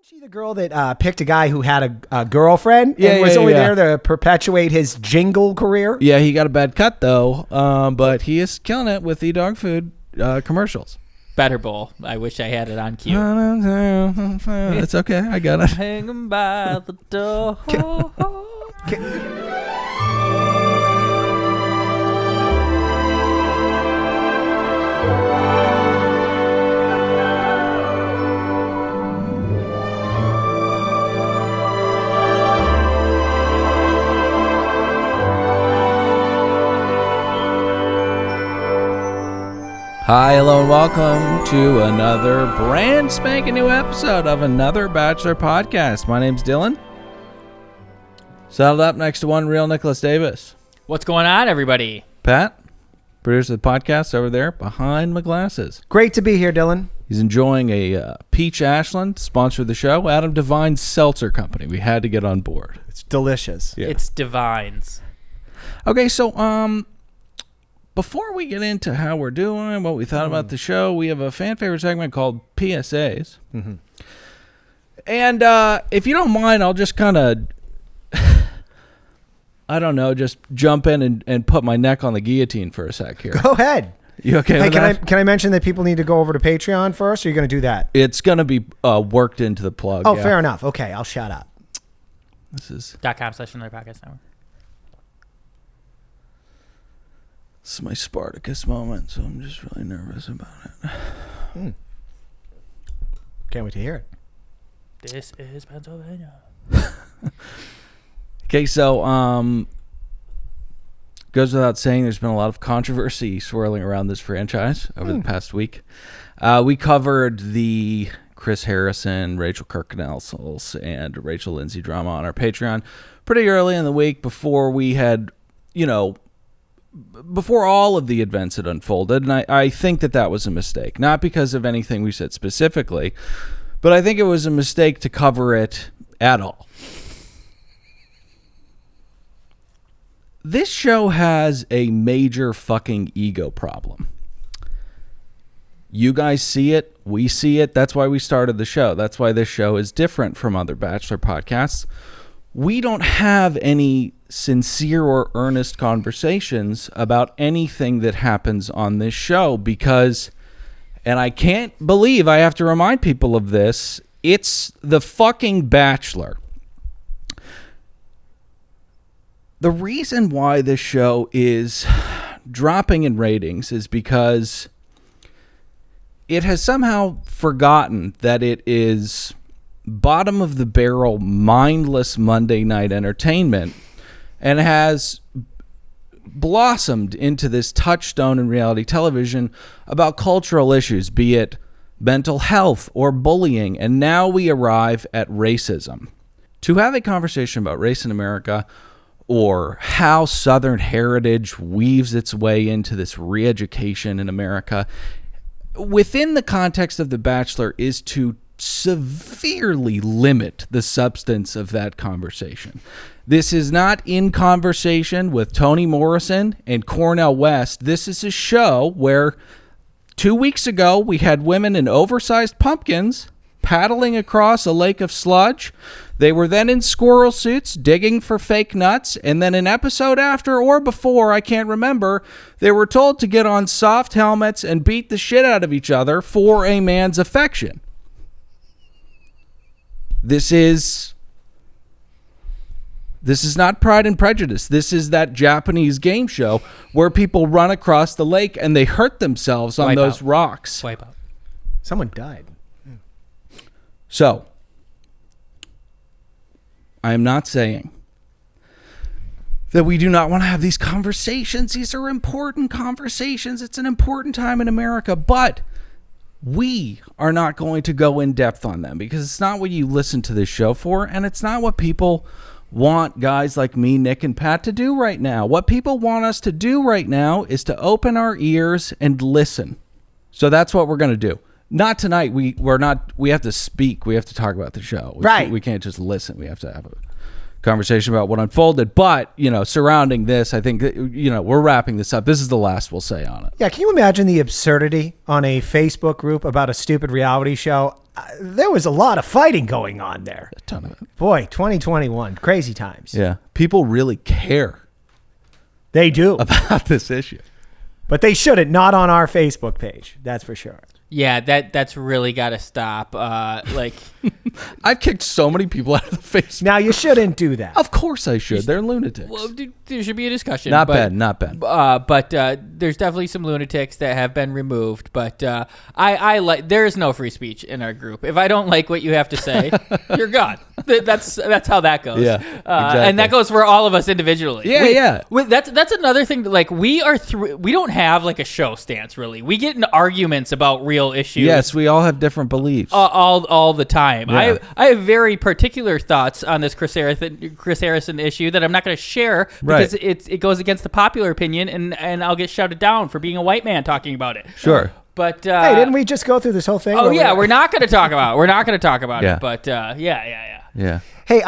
she the girl that picked a guy who had a girlfriend and was only there to perpetuate his jingle career? Yeah, he got a bad cut, though, but he is killing it with the dog food commercials. Better Bowl. I wish I had it on cue. It's okay. I got it. Hanging by the door. Hi, hello, and welcome to another brand spanking new episode of another Bachelor podcast. My name's Dylan. Saddled up next to one real Nicholas Davis. What's going on, everybody? Pat, producer of the podcast over there behind my glasses. Great to be here, Dylan. He's enjoying a Peach Ashland, sponsor of the show, Adam Devine's Seltzer Company. We had to get on board. It's delicious. Yeah. It's Divines. Okay, so before we get into how we're doing, what we thought about the show, we have a fan favorite segment called PSAs. Mm-hmm. And if you don't mind, I'll just kind of, I don't know, just jump in and put my neck on the guillotine for a sec here. Go ahead. You okay with that? Can I mention that people need to go over to Patreon first, or are you going to do that? It's going to be worked into the plug. Oh, yeah. Fair enough. Okay, I'll shut up. This is .com/another-podcast network. This is my Spartacus moment, so I'm just really nervous about it. Can't wait to hear it. This is Pennsylvania. Okay, so goes without saying there's been a lot of controversy swirling around this franchise over the past week. We covered the Chris Harrison, Rachel Kirkconnell, and Rachel Lindsay drama on our Patreon pretty early in the week before we had, before all of the events had unfolded, and I think that was a mistake. Not because of anything we said specifically, but I think it was a mistake to cover it at all. This show has a major fucking ego problem. You guys see it, we see it, that's why we started the show. That's why this show is different from other Bachelor podcasts. We don't have any sincere or earnest conversations about anything that happens on this show because, and I can't believe I have to remind people of this, it's the fucking Bachelor. The reason why this show is dropping in ratings is because it has somehow forgotten that it is bottom of the barrel, mindless Monday night entertainment and has blossomed into this touchstone in reality television about cultural issues, be it mental health or bullying, and now we arrive at racism. To have a conversation about race in America or how Southern heritage weaves its way into this re-education in America within the context of The Bachelor is to severely limit the substance of that conversation. This is not in conversation with Toni Morrison and Cornel West. This is a show where 2 weeks ago we had women in oversized pumpkins paddling across a lake of sludge. They were then in squirrel suits digging for fake nuts, and then an episode after or before, I can't remember, they were told to get on soft helmets and beat the shit out of each other for a man's affection. This is not Pride and Prejudice. This is that Japanese game show where people run across the lake and they hurt themselves on those rocks. Wipe out. Someone died. So, I am not saying that we do not want to have these conversations. These are important conversations. It's an important time in America, but we are not going to go in depth on them because it's not what you listen to this show for, and it's not what people want guys like me, Nick, and Pat to do right now. What people want us to do right now is to open our ears and listen. So that's what we're going to do. Not tonight. We have to speak. We have to talk about the show. We can't just listen. We have to have conversation about what unfolded. But, surrounding this, I think, we're wrapping this up. This is the last we'll say on it. Yeah, can you imagine the absurdity on a Facebook group about a stupid reality show? There was a lot of fighting going on there. A ton of it. Boy, 2021, crazy times. Yeah. People really care They do. about this issue. But they shouldn't, not on our Facebook page. That's for sure. Yeah, that's really got to stop. I've kicked so many people out of the Facebook. Now, you shouldn't do that. Of course I should. They're lunatics. well, there should be a discussion. Not bad. But there's definitely some lunatics that have been removed. But I like. There is no free speech in our group. If I don't like what you have to say, you're gone. That's how that goes. Yeah, exactly. And that goes for all of us individually. Yeah. That's another thing. Like we don't have like a show stance really. We get in arguments about real issues. Yes, we all have different beliefs. All the time. Yeah. I have very particular thoughts on this Chris Harrison issue that I'm not going to share because it goes against the popular opinion, and I'll get shouted down for being a white man talking about it. Sure. But hey, didn't we just go through this whole thing? Oh yeah, we're not going to talk about it. We're not going to talk about Yeah. it. But Yeah. Hey,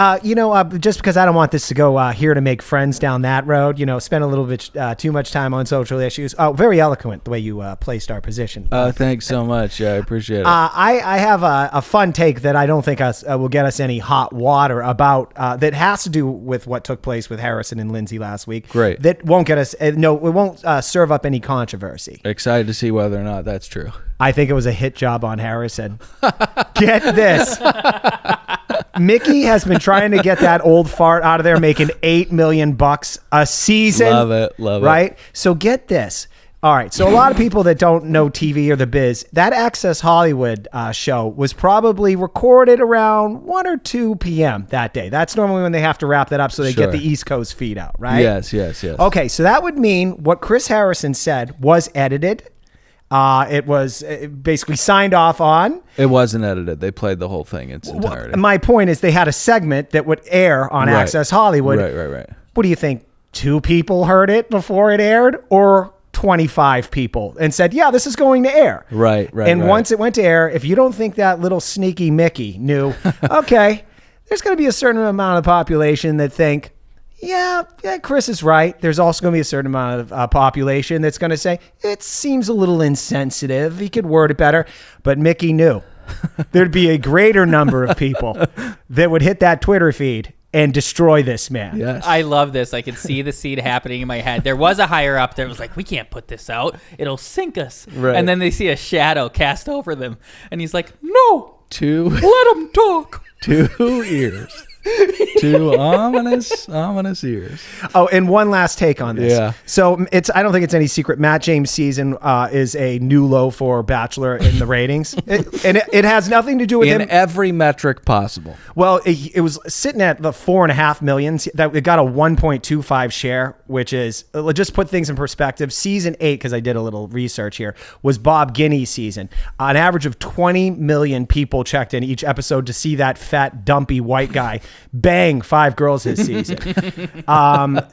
just because I don't want this to go here to make friends down that road, spend a little bit too much time on social issues. Oh, very eloquent the way you placed our position. Thanks so much. Yeah, I appreciate it. I have a fun take that I don't think will get us any hot water about that has to do with what took place with Harrison and Lindsay last week. Great. That won't get us. No, it won't serve up any controversy. Excited to see whether or not that's true. I think it was a hit job on Harrison. Get this. Mickey has been trying to get that old fart out of there, making $8 million a season. Love it. Right? So get this. All right. So a lot of people that don't know TV or the biz, that Access Hollywood show was probably recorded around 1 or 2 p.m. that day. That's normally when they have to wrap that up so they get the East Coast feed out, right? Yes. Okay. So that would mean what Chris Harrison said was edited. It was basically signed off on. It wasn't edited. They played the whole thing in its entirety. My point is they had a segment that would air on Access Hollywood. Right. What do you think? 2 people heard it before it aired, or 25 people and said, yeah, this is going to air. Right. And once it went to air, if you don't think that little sneaky Mickey knew, okay, there's going to be a certain amount of population that think, yeah, Chris is right. There's also going to be a certain amount of population that's going to say, it seems a little insensitive. He could word it better. But Mickey knew there'd be a greater number of people that would hit that Twitter feed and destroy this man. Yes. I love this. I can see the seed happening in my head. There was a higher up that was like, we can't put this out. It'll sink us. Right. And then they see a shadow cast over them. And he's like, no, 2 let him talk. 2 ears. 2 ominous ears. Oh, and one last take on this. Yeah. So I don't think it's any secret. Matt James' season is a new low for Bachelor in the ratings. It has nothing to do with In him. every metric possible. Well, it was sitting at the 4.5 million. That it got a 1.25 share, which is, just put things in perspective. Season 8, because I did a little research here, was Bob Guinea's season. An average of 20 million people checked in each episode to see that fat, dumpy white guy bang 5 girls this season.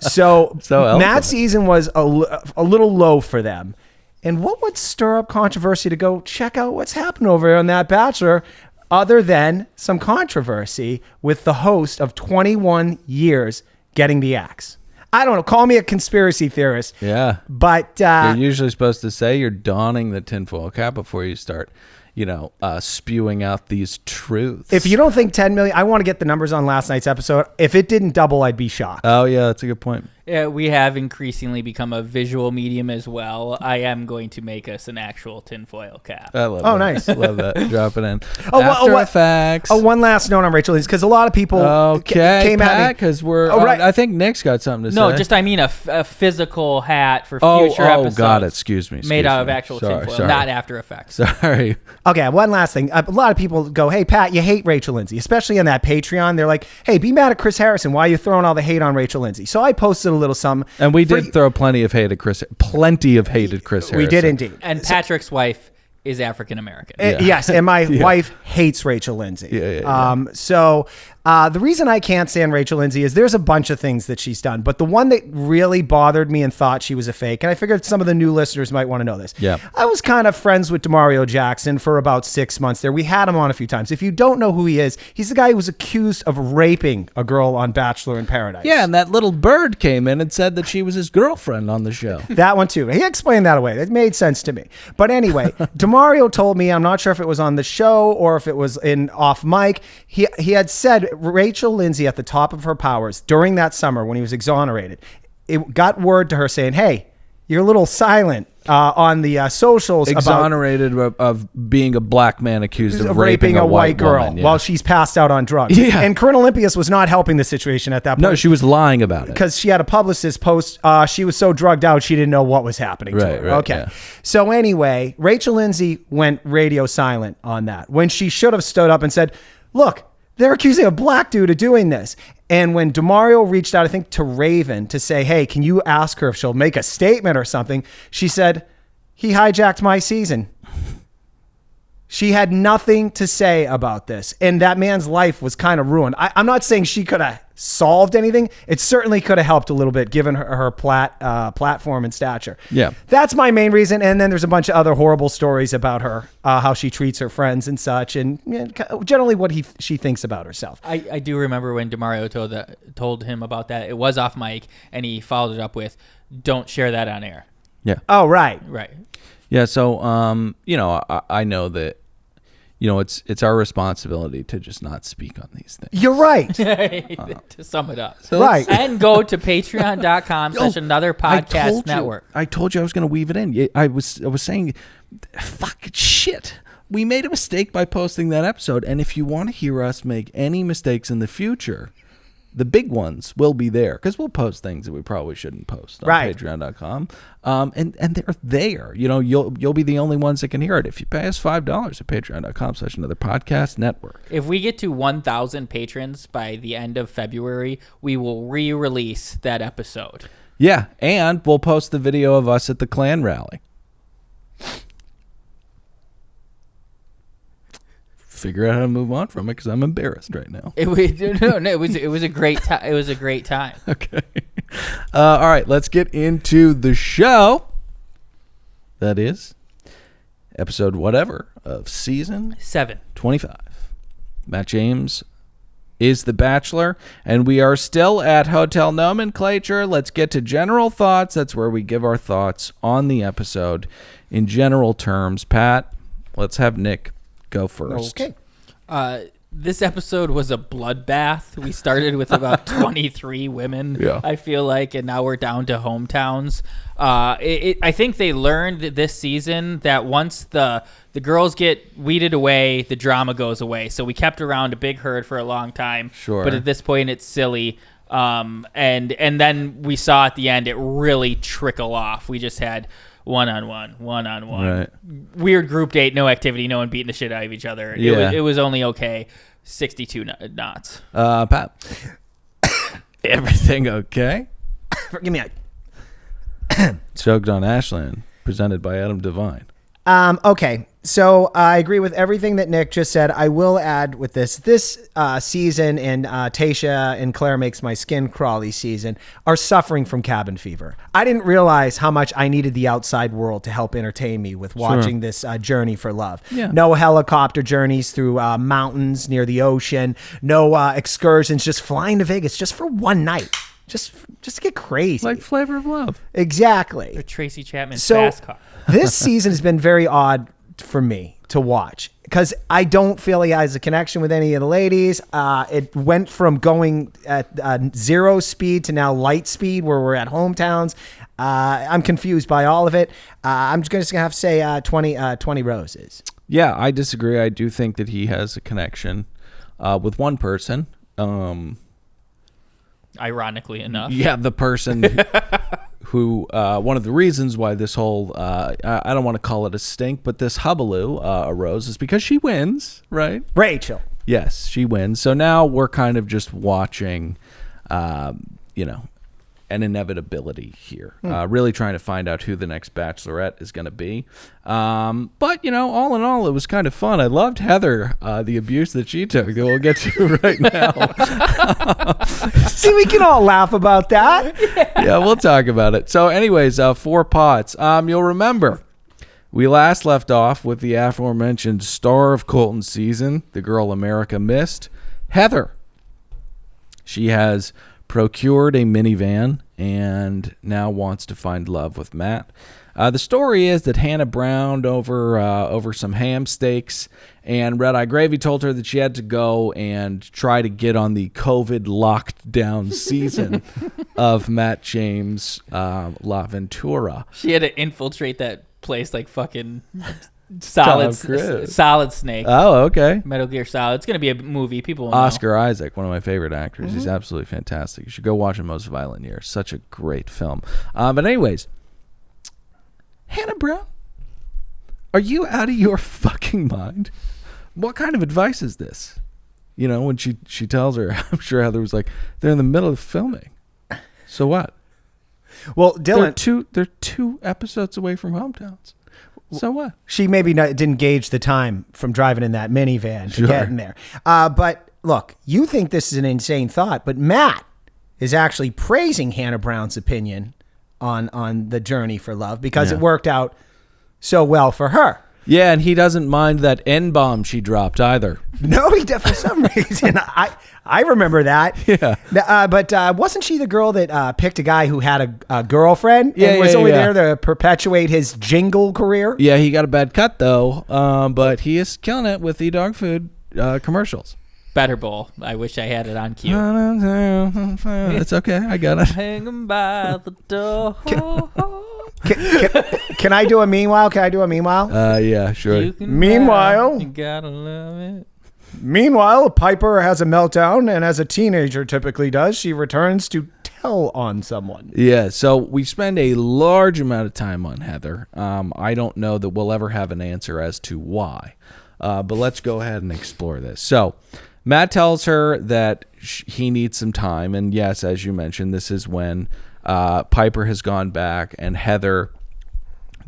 So Matt's season was a little low for them. And what would stir up controversy to go check out what's happened over there on that Bachelor, other than some controversy with the host of 21 years getting the axe? I don't know. Call me a conspiracy theorist. Yeah. But you're usually supposed to say you're donning the tinfoil cap before you start, spewing out these truths. if you don't think 10 million, I want to get the numbers on last night's episode. If it didn't double, I'd be shocked. Oh, yeah, that's a good point. Yeah, we have increasingly become a visual medium as well. I am going to make us an actual tinfoil cap. I love that. Oh, nice. Love that. Drop it in. After Effects. Oh, one last note on Rachel Lindsay, because a lot of people came at me. Because we're... Oh, right. I think Nick's got something to say. No, I mean a physical hat for future episodes. Oh, got it. Excuse me. Made out of actual tinfoil, not After Effects. Sorry. Okay, one last thing. A lot of people go, hey, Pat, you hate Rachel Lindsay, especially on that Patreon. They're like, hey, be mad at Chris Harrison. Why are you throwing all the hate on Rachel Lindsay? So I posted a little something. And we did throw plenty of hated Chris Harrison. We did indeed. And Patrick's wife is African American. Yes, and my wife hates Rachel Lindsay. Yeah. So The reason I can't stand Rachel Lindsay is there's a bunch of things that she's done, but the one that really bothered me and thought she was a fake, and I figured some of the new listeners might want to know this. Yeah. I was kind of friends with Demario Jackson for about 6 months there. We had him on a few times. If you don't know who he is, he's the guy who was accused of raping a girl on Bachelor in Paradise. Yeah, and that little bird came in and said that she was his girlfriend on the show. That one too. He explained that away. It made sense to me. But anyway, Demario told me, I'm not sure if it was on the show or if it was in off mic, he had said Rachel Lindsay at the top of her powers during that summer when he was exonerated, it got word to her saying, hey, you're a little silent on the socials Exonerated of being a black man accused of raping a white girl woman, while she's passed out on drugs. Yeah. And Colonel Olympius was not helping the situation at that point. No, she was lying about it. Because she had a publicist post, she was so drugged out, she didn't know what was happening to her. Right, okay. yeah. So anyway, Rachel Lindsay went radio silent on that when she should have stood up and said, look, they're accusing a black dude of doing this. And when Demario reached out, I think, to Raven to say, hey, can you ask her if she'll make a statement or something? She said, he hijacked my season. She had nothing to say about this. And that man's life was kind of ruined. I'm not saying she could have solved anything. It certainly could have helped a little bit given her platform and stature. Yeah. That's my main reason. And then there's a bunch of other horrible stories about her, how she treats her friends and such, and generally what she thinks about herself. I do remember when Demario told him about that. It was off mic, and he followed it up with, don't share that on air. Yeah. Oh, right. Right. Yeah, so I know that it's our responsibility to just not speak on these things. You're right. To sum it up. So right. And go to patreon.com/another podcast network. I told you I was going to weave it in. I was saying, fuck shit. We made a mistake by posting that episode, and if you want to hear us make any mistakes in the future, the big ones will be there, because we'll post things that we probably shouldn't post on patreon.com. And they're there. You'll be the only ones that can hear it if you pay us $5 at patreon.com/another podcast network. If we get to 1,000 patrons by the end of February, we will re-release that episode. Yeah, and we'll post the video of us at the Klan rally. Figure out how to move on from it, because I'm embarrassed right now. It was a great time. It was a great time. Okay. All right, let's get into the show. That is episode whatever of season 7. 25. Matt James is the Bachelor, and we are still at Hotel Nomenclature. Let's get to general thoughts. That's where we give our thoughts on the episode in general terms. Pat, let's have Nick go first. Okay. This episode was a bloodbath. We started with about 23 women, Yeah. I feel like, and now we're down to hometowns. I think they learned this season that once the girls get weeded away, the drama goes away. So we kept around a big herd for a long time. Sure. But at this point, it's silly. And then we saw at the end it really trickle off. We just had one-on-one. Right. Weird group date, no activity, no one beating the shit out of each other. Yeah. It was only okay. 62 knots. Pat. Everything okay? Give me a... Choked on Ashland, presented by Adam Devine. Okay, so I agree with everything that Nick just said. I will add with this season and Tayshia and Claire Makes My Skin Crawly season are suffering from cabin fever. I didn't realize how much I needed the outside world to help entertain me with watching this journey for love. Yeah. No helicopter journeys through mountains near the ocean. No excursions, just flying to Vegas just for one night. Just to get crazy. Like Flavor of Love. Exactly. Or Tracy Chapman's So fast car. this season has been very odd for me to watch because I don't feel he has a connection with any of the ladies. It went from going at 0 speed to now light speed where we're at hometowns. I'm confused by all of it. I'm just going to have to say 20 roses. Yeah, I disagree. I do think that he has a connection with one person. Ironically enough. Yeah, the person who one of the reasons why this whole I don't want to call it a stink, but this hullabaloo arose is because she wins, right? Rachel. Yes, she wins. So now we're kind of just watching, an inevitability here. Really trying to find out who the next Bachelorette is going to be. But, all in all, it was kind of fun. I loved Heather, the abuse that she took that we'll get to right now. See, we can all laugh about that. Yeah, we'll talk about it. So anyways, 4 pots. You'll remember we last left off with the aforementioned star of Colton's season, the girl America missed, Heather. She has procured a minivan and now wants to find love with Matt. The story is that Hannah browned over some ham steaks, and Red Eye Gravy told her that she had to go and try to get on the COVID locked down season of Matt James' La Ventura. She had to infiltrate that place like fucking Solid Snake. Oh, okay. Metal Gear Solid. It's going to be a movie. People will know. Oscar Isaac, one of my favorite actors. He's absolutely fantastic. You should go watch Most Violent Year. Such a great film. But anyways, Hannah Brown, are you out of your fucking mind? What kind of advice is this? When she tells her, I'm sure Heather was like, they're in the middle of filming. So what? Well, Dylan, they're 2 episodes away from hometowns. So what? She maybe didn't gauge the time from driving in that minivan to get in there. But look, you think this is an insane thought, but Matt is actually praising Hannah Brown's opinion on the journey for love because it worked out so well for her. Yeah, and he doesn't mind that N-bomb she dropped either. No, he did for some reason. I remember that. Yeah. But wasn't she the girl that picked a guy who had a girlfriend and was only there to perpetuate his jingle career? Yeah, he got a bad cut, though. But he is killing it with the dog food commercials. Better Bowl. I wish I had it on cue. It's okay. I got it. Hanging by the door. Can I do a meanwhile? Yeah, sure. Meanwhile, you gotta love it. Meanwhile, Piper has a meltdown, and as a teenager typically does, she returns to tell on someone. Yeah, so we spend a large amount of time on Heather. I don't know that we'll ever have an answer as to why, but let's go ahead and explore this. So Matt tells her that he needs some time, and yes, as you mentioned, this is when Piper has gone back, and Heather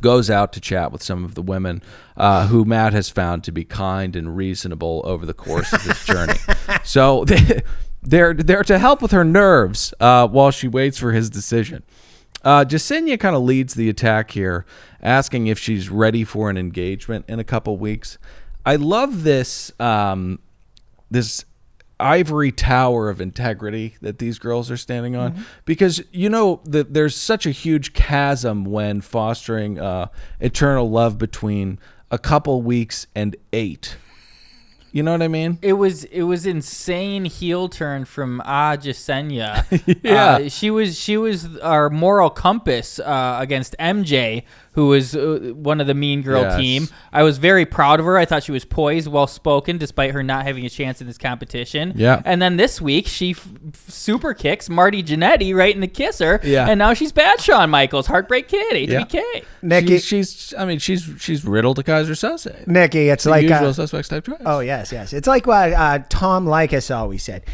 goes out to chat with some of the women who Matt has found to be kind and reasonable over the course of this journey. So they're to help with her nerves while she waits for his decision. Jasenia kind of leads the attack here, asking if she's ready for an engagement in a couple weeks. I love this this ivory tower of integrity that these girls are standing on, because there's such a huge chasm when fostering eternal love between a couple weeks and 8. You know what I mean? It was insane heel turn from Jasenia. Yeah. She was our moral compass against MJ, who was one of the mean girl team. I was very proud of her. I thought she was poised, well spoken, despite her not having a chance in this competition. Yeah. And then this week she super kicks Marty Jannetty right in the kisser. Yeah. And now she's bad Shawn Michaels, Heartbreak Kid, HBK. Yeah. Nikki, she's riddled to Kaiser Sose. Nikki, it's the like usual suspects type choice. Oh yes. It's like what Tom Likas always said.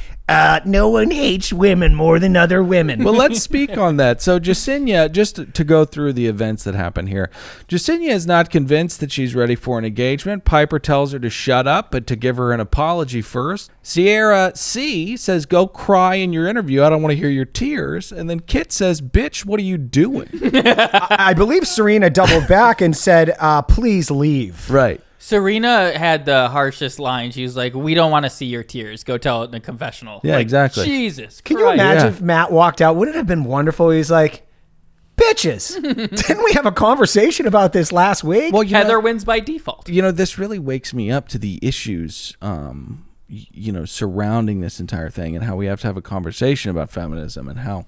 No one hates women more than other women. Well, let's speak on that. So Jasenia, just to go through the events that happen here, Jasenia is not convinced that she's ready for an engagement. Piper tells her to shut up, but to give her an apology first. Sierra C says, go cry in your interview. I don't want to hear your tears. And then Kit says, bitch, what are you doing? I believe Serena doubled back and said, please leave. Right. Serena had the harshest line. She was like, we don't want to see your tears. Go tell it in the confessional. Yeah, exactly. Jesus Can Christ. you imagine if Matt walked out? Wouldn't it have been wonderful? He's like, bitches, didn't we have a conversation about this last week? Well, Heather wins by default. This really wakes me up to the issues, surrounding this entire thing, and how we have to have a conversation about feminism and how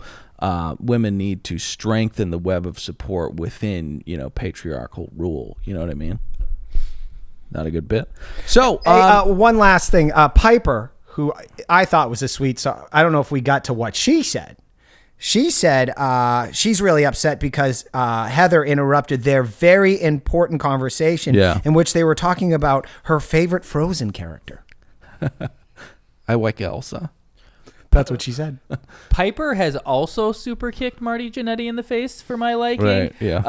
women need to strengthen the web of support within, patriarchal rule. You know what I mean? Not a good bit. So, one last thing. Piper, who I thought was a sweet song, I don't know if we got to what she said. She said she's really upset because Heather interrupted their very important conversation in which they were talking about her favorite Frozen character. I like Elsa. That's what she said. Piper has also super kicked Marty Jannetty in the face for my liking. Right, yeah.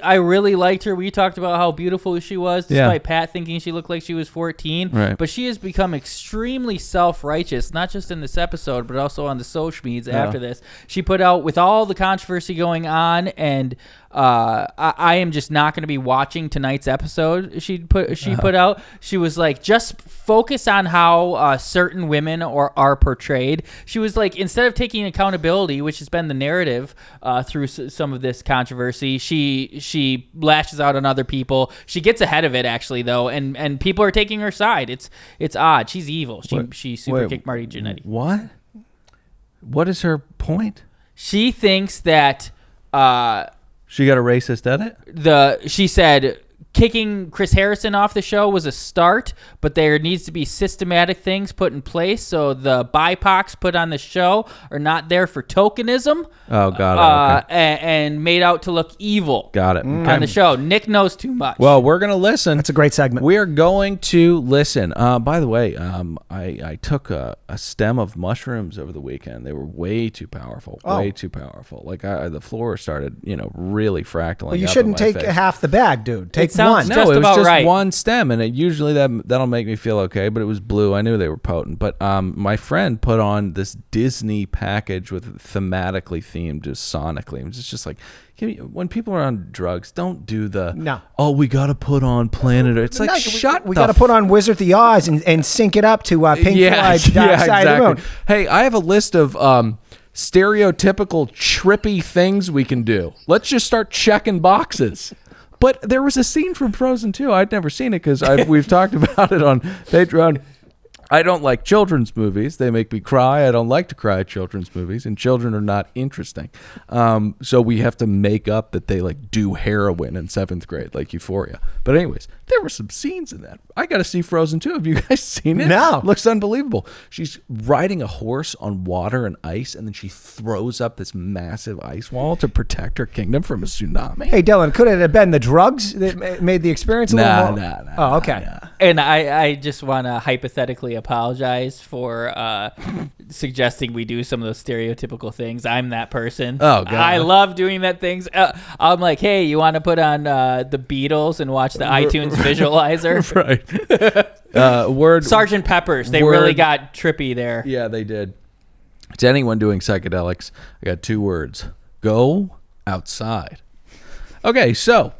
I really liked her. We talked about how beautiful she was, despite Yeah. Pat thinking she looked like she was 14. Right. But she has become extremely self-righteous, not just in this episode, but also on the social medias after this. She put out, with all the controversy going on, and I am just not going to be watching tonight's episode. She put out. She was like, just focus on how certain women are portrayed. She was like, instead of taking accountability, which has been the narrative through some of this controversy, she lashes out on other people. She gets ahead of it, actually, though, and people are taking her side. It's odd. She's evil. She super kicked Marty Jannetty. What? What is her point? She thinks that. She got a racist edit? She said kicking Chris Harrison off the show was a start, but there needs to be systematic things put in place so the BIPOCs put on the show are not there for tokenism. Oh, got it. Okay. And made out to look evil. Got it. On the show. Nick knows too much. Well, we're going to listen. That's a great segment. We are going to listen. By the way, I took a stem of mushrooms over the weekend. They were way too powerful. Way too powerful. Like the floor started, really fractaling. Well, you up shouldn't in my take face. half the bag, dude. Take sounds one. just No, it was about just right. one stem, and usually that'll make me feel okay. But it was blue. I knew they were potent. But my friend put on this Disney package with thematically themed, just sonically. It's just like, when people are on drugs, don't do the No. Oh, we got to put on Planet Earth. It's like, We got to put on Wizard of the Oz and sync it up to Pink Floyd's Dark Side of the Moon. Hey, I have a list of stereotypical trippy things we can do. Let's just start checking boxes. But there was a scene from Frozen 2. I'd never seen it because we've talked about it on Patreon. I don't like children's movies. They make me cry. I don't like to cry at children's movies, and children are not interesting. So we have to make up that they like do heroin in 7th grade, like Euphoria. But anyways, there were some scenes in that. I got to see Frozen 2. Have you guys seen it? No. Looks unbelievable. She's riding a horse on water and ice, and then she throws up this massive ice wall to protect her kingdom from a tsunami. Hey, Dylan, could it have been the drugs that made the experience a little more? Nah. Oh, okay. And I just want to hypothetically apologize for suggesting we do some of those stereotypical things. I'm that person. Oh, God. I love doing that things. I'm like, hey, you want to put on the Beatles and watch the iTunes visualizer? Right. Sergeant Pepper's. They really got trippy there. Yeah, they did. To anyone doing psychedelics, I got 2 words. Go outside. Okay, so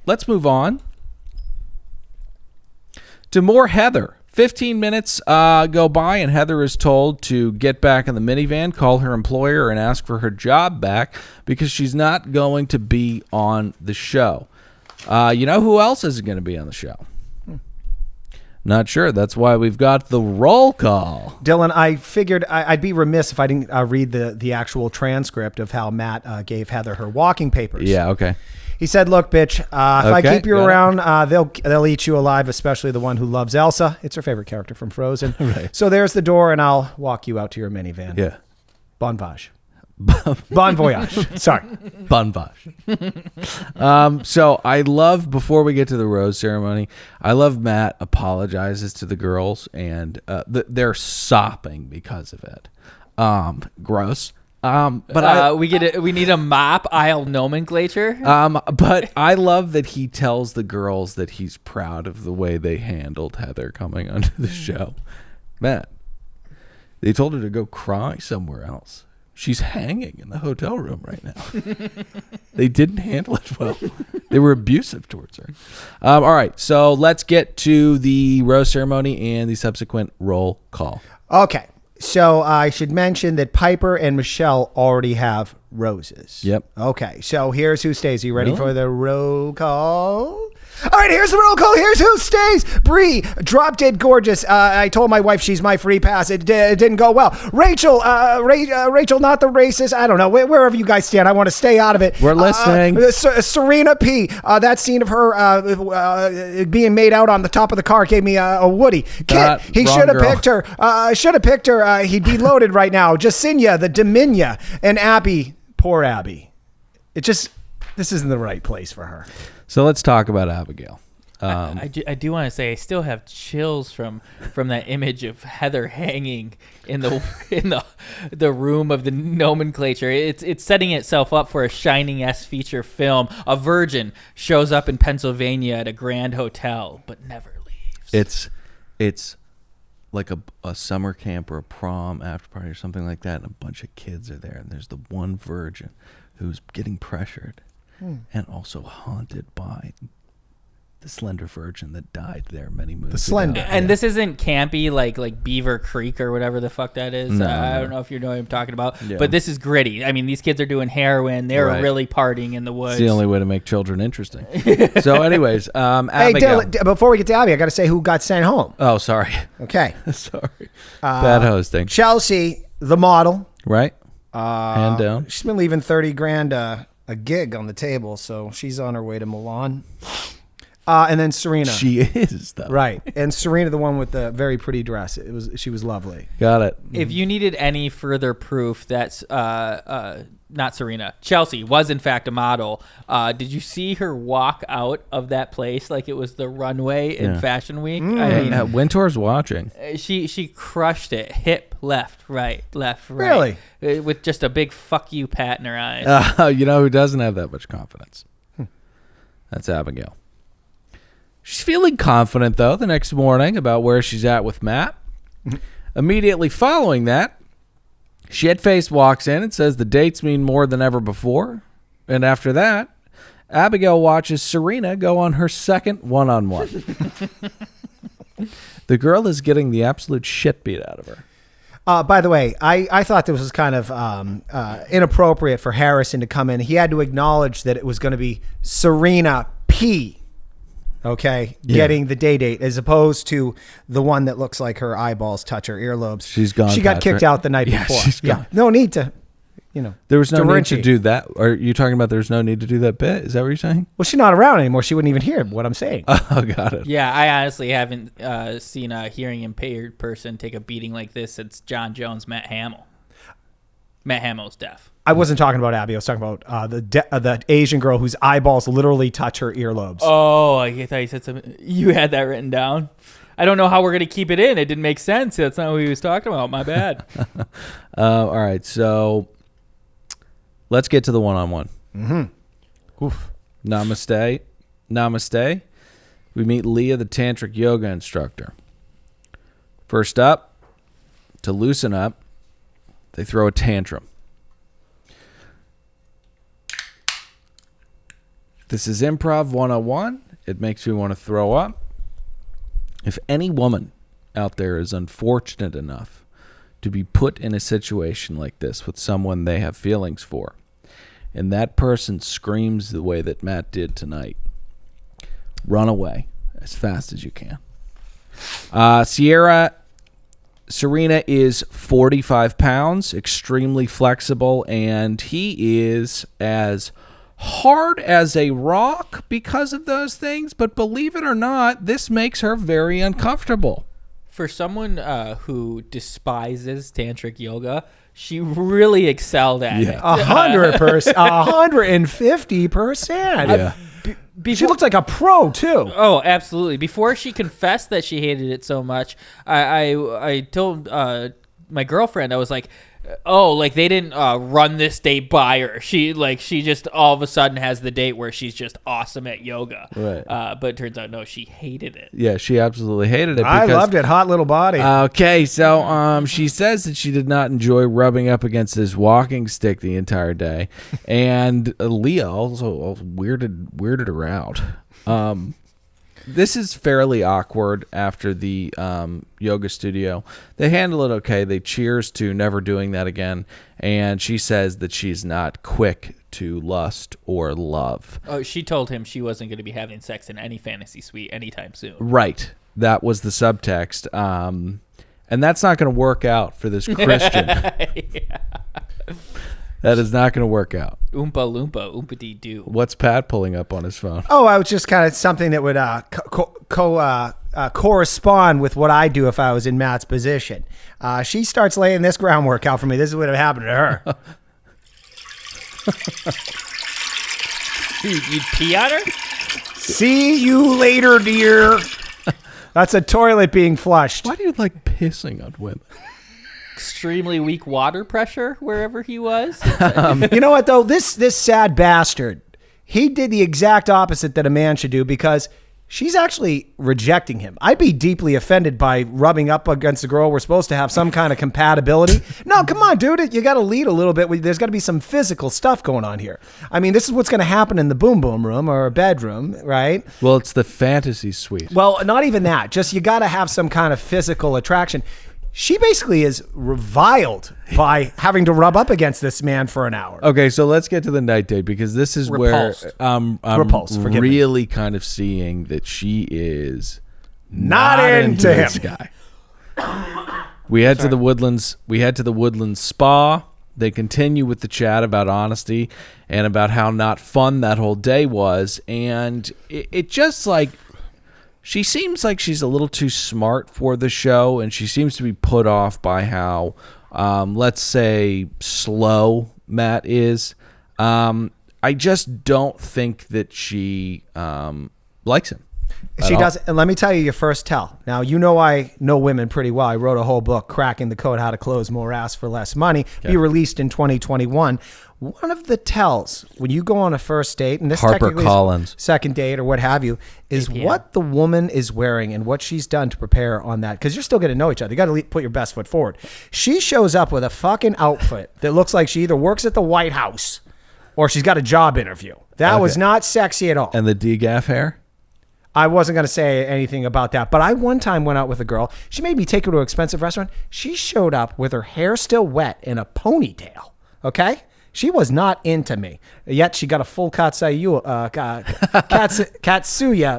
let's move on to more Heather. 15 minutes go by, and Heather is told to get back in the minivan, call her employer, and ask for her job back because she's not going to be on the show. You know who else isn't going to be on the show? Not sure. That's why we've got the roll call. Dylan, I figured I'd be remiss if I didn't read the actual transcript of how Matt gave Heather her walking papers. Yeah, okay. He said, "Look, bitch, if I Okay, keep you got it. around, they'll eat you alive, especially the one who loves Elsa. It's her favorite character from Frozen. Right. So there's the door, and I'll walk you out to your minivan. Yeah. Bon voyage. Bon voyage. Sorry. Bon voyage. So I love, before we get to the rose ceremony, I love Matt apologizes to the girls, and they're sopping because of it. Gross. But we need a mop aisle nomenclature. but I love that he tells the girls that he's proud of the way they handled Heather coming onto the show. Matt, they told her to go cry somewhere else. She's hanging in the hotel room right now. They didn't handle it well. They were abusive towards her. All right, so let's get to the rose ceremony and the subsequent roll call. Okay. So I should mention that Piper and Michelle already have roses. Yep. Okay. So here's who stays. Are you ready Really? for the roll call? All right, here's the roll call. Here's who stays. Bree, drop dead gorgeous. I told my wife she's my free pass. It didn't go well. Rachel, Rachel, not the racist. I don't know. Wherever you guys stand, I want to stay out of it. We're listening. Serena P. That scene of her being made out on the top of the car gave me a Woody. Kit, he Wrong should have girl. picked her. Should have picked her. He'd be loaded right now. Jacinia, the Dominia, and Abby. Poor Abby. This isn't the right place for her. So let's talk about Abigail. I do want to say I still have chills from that image of Heather hanging in the room of the nomenclature. It's setting itself up for a Shining S feature film. A virgin shows up in Pennsylvania at a grand hotel, but never leaves. It's like a summer camp or a prom after party or something like that, and a bunch of kids are there, and there's the one virgin who's getting pressured and also haunted by the slender virgin that died there many moons The slender. ago. And this isn't campy like Beaver Creek or whatever the fuck that is. I don't know if you know what I'm talking about, but this is gritty. I mean, these kids are doing heroin. They're really partying in the woods. It's the only way to make children interesting. So anyways, Hey, Abigail. Dylan, before we get to Abby, I got to say who got sent home. Oh, sorry. Okay. Sorry. Bad hosting. Chelsea, the model. Right? Hand down. She's been leaving 30 grand a gig on the table, so she's on her way to Milan. And then Serena. She is, though. Right. And Serena, the one with the very pretty dress. She was lovely. Got it. If you needed any further proof that not Serena, Chelsea was in fact a model, did you see her walk out of that place like it was the runway in Fashion Week? I mean, Wintour's watching. she crushed it. Hip, left, right. Really? With just a big fuck you pat in her eyes. You know who doesn't have that much confidence? That's Abigail. She's feeling confident, though, the next morning about where she's at with Matt. Immediately following that, Shitface walks in and says the dates mean more than ever before. And after that, Abigail watches Serena go on her second one-on-one. The girl is getting the absolute shit beat out of her. By the way, I thought this was kind of inappropriate for Harrison to come in. He had to acknowledge that it was going to be Serena P. Getting the date as opposed to the one that looks like her eyeballs touch her earlobes. She's gone. She got kicked out the night before. She's gone. No need to, There was no need to differentiate. do that. Are you talking about there's no need to do that bit? Is that what you're saying? Well, she's not around anymore. She wouldn't even hear what I'm saying. Oh, got it. Yeah, I honestly haven't seen a hearing impaired person take a beating like this since John Jones, Matt Hamill. Matt Hamill's deaf. I wasn't talking about Abby. I was talking about the Asian girl whose eyeballs literally touch her earlobes. Oh, I thought you said something. You had that written down. I don't know how we're going to keep it in. It didn't make sense. That's not what he was talking about. My bad. All right, so let's get to the one-on-one. Oof. Namaste. We meet Leah, the tantric yoga instructor. First up, to loosen up, they throw a tantrum. This is Improv 101. It makes me want to throw up. If any woman out there is unfortunate enough to be put in a situation like this with someone they have feelings for, and that person screams the way that Matt did tonight, run away as fast as you can. Serena is 45 pounds, extremely flexible, and he is as hard as a rock because of those things, but believe it or not, this makes her very uncomfortable. For someone who despises tantric yoga, she really excelled at it. 100%, 150%. Yeah. She looks like a pro too. Oh, absolutely. Before she confessed that she hated it so much, I told my girlfriend, I was like, oh, like they didn't run this date by her. She just all of a sudden has the date where she's just awesome at yoga. Right. But it turns out, no, she hated it. Yeah, she absolutely hated it. I because, loved it. Hot little body. Okay, so she says that she did not enjoy rubbing up against this walking stick the entire day, and Leah also weirded her out. This is fairly awkward after the yoga studio. They handle it okay. They cheers to never doing that again, and she says that she's not quick to lust or love. Oh, she told him she wasn't going to be having sex in any fantasy suite anytime soon. Right. That was the subtext. And that's not going to work out for this Christian. Yeah. That is not going to work out. Oompa loompa, oompa-dee-doo. What's Pat pulling up on his phone? Oh, I was just kind of something that would correspond with what I do if I was in Matt's position. She starts laying this groundwork out for me. This is what would have happened to her. You'd pee on her? See you later, dear. That's a toilet being flushed. Why do you like pissing on women? Extremely weak water pressure wherever he was. You know what, though? This sad bastard, he did the exact opposite that a man should do because she's actually rejecting him. I'd be deeply offended by rubbing up against a girl. We're supposed to have some kind of compatibility. No, come on, dude. You got to lead a little bit. There's got to be some physical stuff going on here. I mean, this is what's going to happen in the boom boom room or a bedroom, right? Well, it's the fantasy suite. Well, not even that. Just you got to have some kind of physical attraction. She basically is reviled by having to rub up against this man for an hour. Okay, so let's get to the night date because this is Repulsed. where I'm Repulsed, forgive me. really kind of seeing that she is Not into him. this guy. We head to the Woodlands. We head to the Woodlands Spa. They continue with the chat about honesty and about how not fun that whole day was, and it just like. She seems like she's a little too smart for the show, and she seems to be put off by how, let's say, slow Matt is. I just don't think that she likes him. She does. And let me tell you your first tell. Now, you know I know women pretty well. I wrote a whole book, Cracking the Code, How to Close More Ass for Less Money. Okay. Be released in 2021. One of the tells when you go on a first date, and this Harper technically Collins. is second date or what have you, is what the woman is wearing and what she's done to prepare on that. Because you're still going to know each other. You got to put your best foot forward. She shows up with a fucking outfit that looks like she either works at the White House or she's got a job interview. That was not sexy at all. And the degaff hair? I wasn't going to say anything about that, but I one time went out with a girl. She made me take her to an expensive restaurant. She showed up with her hair still wet in a ponytail. Okay? She was not into me. Yet she got a full Katsuya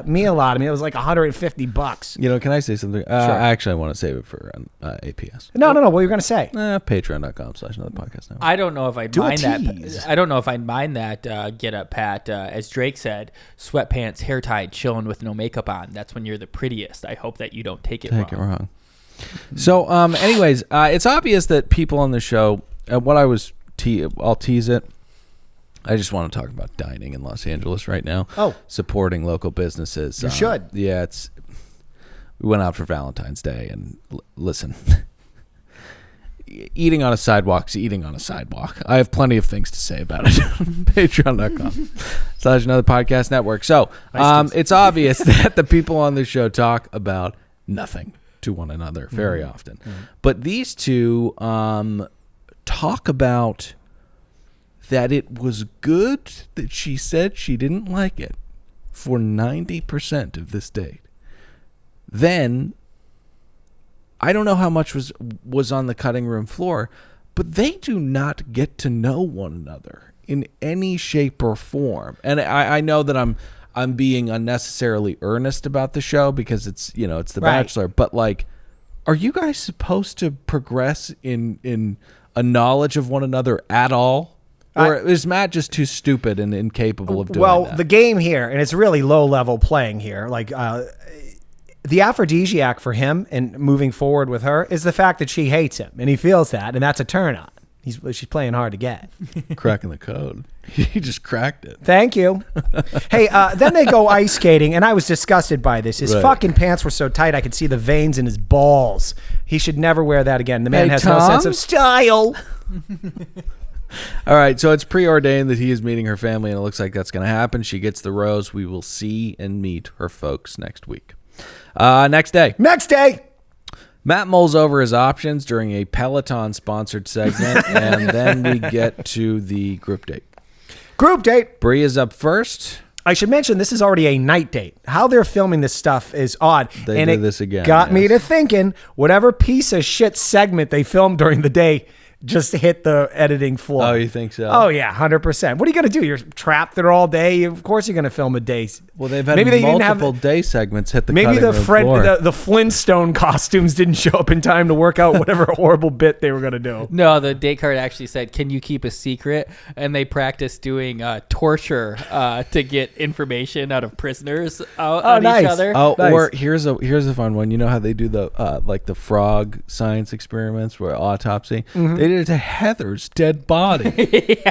meal out of me. It was like $150. You know, can I say something? Sure. Actually, I want to save it for APS. No. What were you going to say? Patreon.com/anotherpodcast now. I don't know if I'd Do a mind that. tease. I don't know if I'd mind that get up, Pat. As Drake said, sweatpants, hair tied, chilling with no makeup on. That's when you're the prettiest. I hope that you don't take it wrong. So, anyways, it's obvious that people on the show, what I was... I'll tease it. I just want to talk about dining in Los Angeles right now. Oh. Supporting local businesses. You should. Yeah, we went out for Valentine's Day, and listen, eating on a sidewalk is eating on a sidewalk. I have plenty of things to say about it. Patreon.com/another podcast network. So, it's obvious that the people on this show talk about nothing to one another very often. Mm-hmm. But these two, talk about that it was good that she said she didn't like it for 90% of this date. Then, I don't know how much was on the cutting room floor, but they do not get to know one another in any shape or form. And I know that I'm being unnecessarily earnest about the show because it's the Bachelor, but like, are you guys supposed to progress in a knowledge of one another at all? Or is Matt just too stupid and incapable of doing that? Well, the game here, and it's really low-level playing here, like the aphrodisiac for him and moving forward with her is the fact that she hates him, and he feels that, and that's a turn-on. She's playing hard to get. Cracking the code. He just cracked it. Thank you. Hey, then they go ice skating, and I was disgusted by this. His fucking pants were so tight I could see the veins in his balls. He should never wear that again. The man has no sense of style. All right, so it's preordained that he is meeting her family, and it looks like that's going to happen. She gets the rose. We will see and meet her folks next week. Next day. Matt mulls over his options during a Peloton-sponsored segment, and then we get to the group date. Bree is up first. I should mention this is already a night date. How they're filming this stuff is odd. They do this again. Got me to thinking, whatever piece of shit segment they filmed during the day just hit the editing floor. Oh, you think so? Oh, yeah, 100%. What are you going to do? You're trapped there all day. Of course you're going to film a day. Well, they've had multiple day segments hit the cutting room floor. The Flintstone costumes didn't show up in time to work out whatever horrible bit they were going to do. No, the date card actually said, "Can you keep a secret?" And they practiced doing torture to get information out of prisoners on each other. Oh, nice. Or here's a fun one. You know how they do the like the frog science experiments where autopsy? Mm-hmm. They did it to Heather's dead body.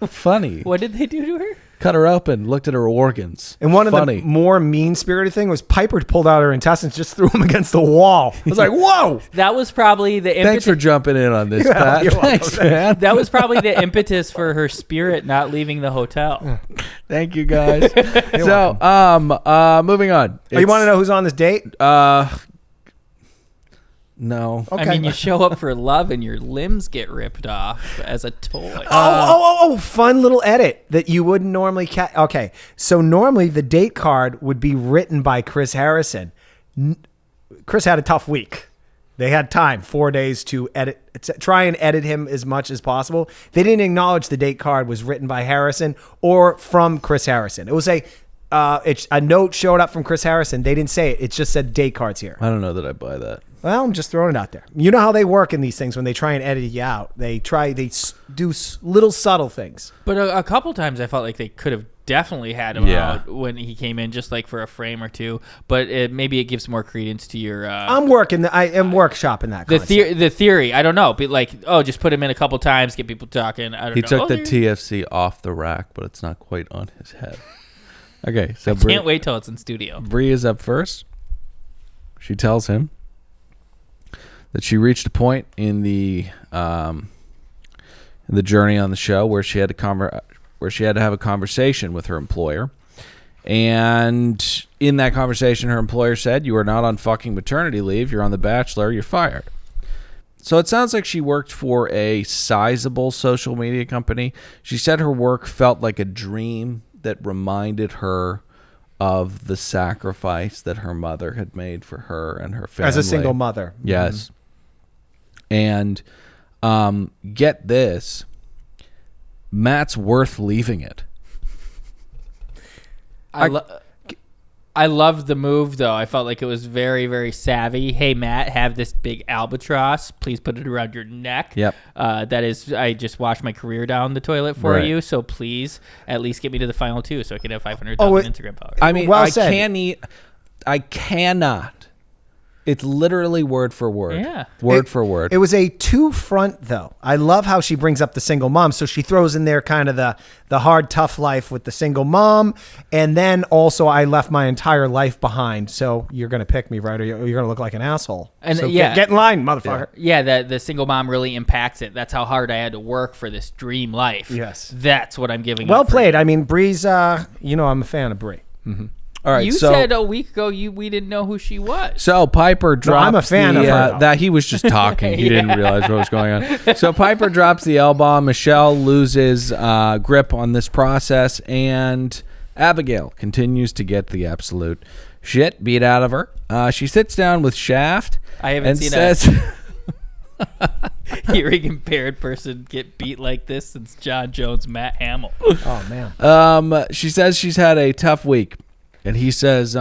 Funny. What did they do to her? Cut her open, looked at her organs. And one Funny. of the more mean-spirited thing was Piper pulled out her intestines, just threw them against the wall. I was like, whoa! That was probably the impetus. Thanks for jumping in on this, Pat. you're welcome. Thanks, man. That was probably the impetus for her spirit not leaving the hotel. Thank you, guys. So, moving on. Oh, you want to know who's on this date? No. Okay. I mean, you show up for love and your limbs get ripped off as a toy. Fun little edit that you wouldn't normally catch. Okay, so normally the date card would be written by Chris Harrison. Chris had a tough week. They had time, 4 days to try and edit him as much as possible. They didn't acknowledge the date card was written by Harrison or from Chris Harrison. It was a note showed up from Chris Harrison. They didn't say it. It just said date cards here. I don't know that I buy that. Well, I'm just throwing it out there. You know how they work in these things when they try and edit you out. They do little subtle things. But a couple times I felt like they could have definitely had him out when he came in, just like for a frame or two. But maybe it gives more credence to your. I am workshopping that. The theory. I don't know. But just put him in a couple times, get people talking. I don't know. He took the TFC off the rack, but it's not quite on his head. Okay, so can't wait till it's in studio. Bree is up first. She tells him that she reached a point in the journey on the show where she had to have a conversation with her employer, and in that conversation, her employer said, "You are not on fucking maternity leave. You're on The Bachelor. You're fired." So it sounds like she worked for a sizable social media company. She said her work felt like a dream that reminded her of the sacrifice that her mother had made for her and her family. As a single mother. Yes. And get this, Matt's worth leaving it. I loved the move, though. I felt like it was very, very savvy. Hey, Matt, have this big albatross. Please put it around your neck. Yep. That is, I just washed my career down the toilet for you, so please at least get me to the final two so I can have 500,000 Instagram followers. I mean, well I cannot. It's literally word for word. Yeah. Word for word. It was a two-front, though. I love how she brings up the single mom. So she throws in there kind of the hard, tough life with the single mom. And then also I left my entire life behind. So you're going to pick me, right? Or you're going to look like an asshole. And so get in line, motherfucker. Yeah, the single mom really impacts it. That's how hard I had to work for this dream life. Yes. That's what I'm giving Well up for. played. I mean, Bree's, I'm a fan of Bree. Mm-hmm. All right, you said a week ago we didn't know who she was. So Piper drops I'm a fan of her. that he was just talking. He didn't realize what was going on. So Piper drops the L-bomb. Michelle loses grip on this process, and Abigail continues to get the absolute shit beat out of her. She sits down with Shaft. I haven't and seen says, hearing impaired person get beat like this since John Jones, Matt Hamill. Oh, man. She says she's had a tough week. And he says,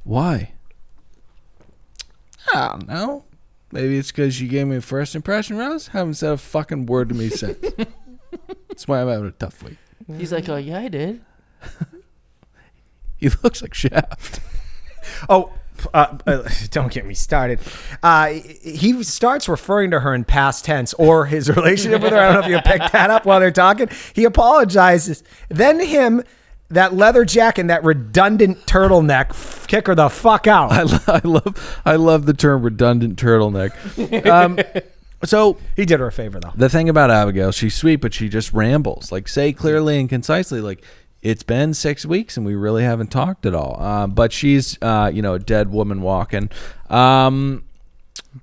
why? I don't know. Maybe it's because you gave me a first impression, Rose. Haven't said a fucking word to me since. That's why I'm having a tough week. He's like, oh, yeah, I did. He looks like Shaft. Don't get me started. He starts referring to her in past tense or his relationship with her. I don't know if you picked that up while they're talking. He apologizes. Then that leather jacket and that redundant turtleneck, kick her the fuck out. I love the term redundant turtleneck. So he did her a favor, though. The thing about Abigail, she's sweet, but she just rambles. Like, say clearly and concisely, like, it's been 6 weeks and we really haven't talked at all. But she's, a dead woman walking.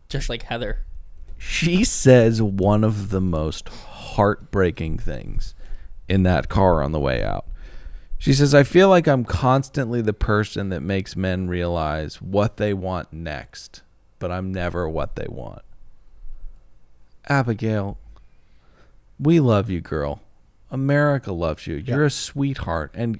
Just like Heather. She says one of the most heartbreaking things in that car on the way out. She says, I feel like I'm constantly the person that makes men realize what they want next, but I'm never what they want. Abigail, we love you, girl. America loves you. You're a sweetheart. And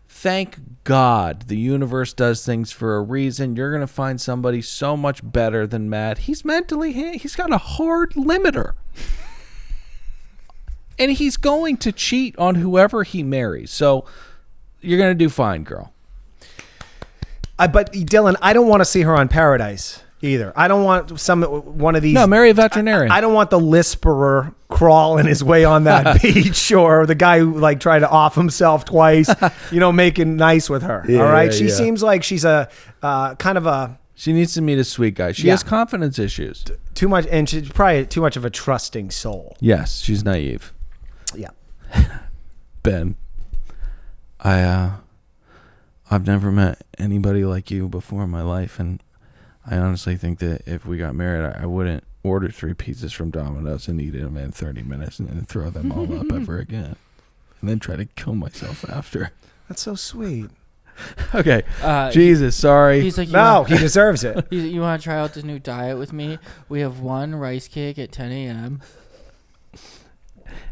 thank God the universe does things for a reason. You're going to find somebody so much better than Matt. He's he's got a hard limiter. And he's going to cheat on whoever he marries. So you're going to do fine, girl. But Dylan, I don't want to see her on Paradise. either. I don't want one of these. No, marry a veterinarian. I don't want the lisperer crawling his way on that beach, or the guy who like tried to off himself twice, making nice with her. Yeah, all right. She yeah. seems like she's a kind of a She needs to meet a sweet guy. She has confidence issues. too much, and she's probably too much of a trusting soul. Yes, she's naive. Yeah. Ben, I've never met anybody like you before in my life, and I honestly think that if we got married, I wouldn't order 3 pizzas from Domino's and eat them in 30 minutes and then throw them all up ever again, and then try to kill myself after. That's so sweet. Okay. Jesus, sorry. He's like, No, he deserves it. You want to try out this new diet with me? We have 1 rice cake at 10 a.m.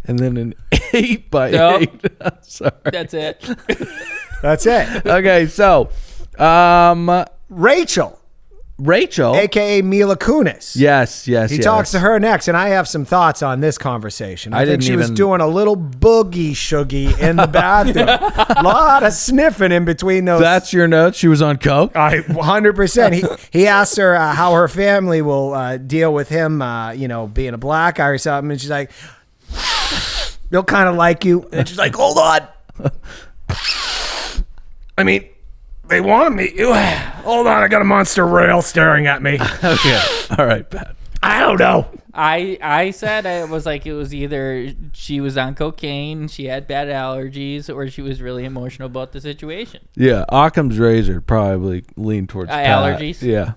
And then an 8 by Nope. 8. Sorry. That's it. That's it. Okay, so Rachel, aka Mila Kunis. Yes. He talks to her next, and I have some thoughts on this conversation. I think didn't she was even- doing a little boogie shoogie in the bathroom. A lot of sniffing in between those. That's your note. She was on coke. 100%. He asked her how her family will deal with him, being a black guy or something, and she's like, "They'll kind of like you." And she's like, "Hold on. I mean, they want to meet you. Hold on, I got a monster rail staring at me. Okay. All right, Pat. I don't know." I said it was either she was on cocaine, she had bad allergies, or she was really emotional about the situation. Yeah, Occam's razor probably leaned towards Pat. Allergies? Yeah.